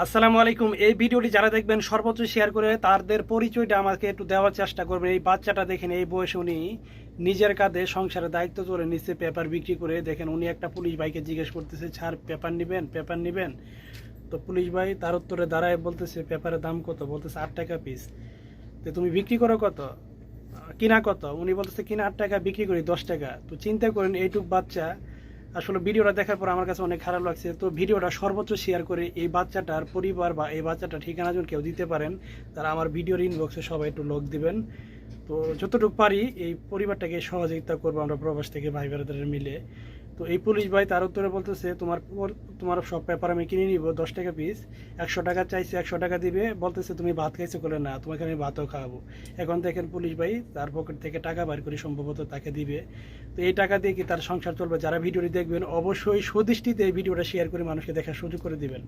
আসসালামু আলাইকুম। এই ভিডিওটি যারা দেখবেন সর্বোচ্চ শেয়ার করে তাদের পরিচয়টা আমাকে একটু দেওয়ার চেষ্টা করবেন। এই বাচ্চাটা দেখেন, এই বয়সে উনি নিজের কাঁধে সংসারের দায়িত্ব তুলে নিচ্ছে পেপার বিক্রি করে। দেখেন উনি একটা পুলিশ ভাইকে জিজ্ঞেস করতেছে, স্যার পেপার নেবেন, পেপার নেবেন? তো পুলিশ ভাই তার উত্তরে দাঁড়ায় বলতেছে, পেপারের দাম কত? বলতেছে 8 টাকা পিস। তো তুমি বিক্রি করো কত? কিনা কত? উনি বলতেছে কিনা 8 টাকা, বিক্রি করি 10 টাকা। তো চিন্তা করেন এইটুক বাচ্চা। আসলে ভিডিওটা দেখার পর আমার কাছে অনেক খারাপ লাগছে। তো ভিডিওটা সর্বোচ্চ শেয়ার করে এই বাচ্চাটার পরিবার বা এই বাচ্চাটার ঠিকানা যদি কেউ দিতে পারেন, তারা আমার ভিডিওর ইনবক্সে সবাই একটু লোক দিবেন। তো যতটুকু পারি এই পরিবারটাকে সহযোগিতা করবো আমরা প্রবাস থেকে ভাই বোনেদের মিলে। তো এই পুলিশ ভাই তার উত্তরে বলতেছে, তোমার সব পেপার আমি কিনে নিব 10 টাকা পিস। 100 টাকা চাইছে, 100 টাকা দিবে। বলতেছে তুমি ভাত খাইছো? করলে না, তোমাকে আমি ভাতও খাওয়াবো। এখন দেখেন পুলিশ ভাই তার পকেট থেকে টাকা বার করে সম্ভবত তাকে দিবে। তো এই টাকা দিয়ে কি তার সংসার চলবে? যারা ভিডিওটি দেখবেন অবশ্যই সুদৃষ্টিতে এই ভিডিওটা শেয়ার করে মানুষকে দেখার সুযোগ করে দিবেন।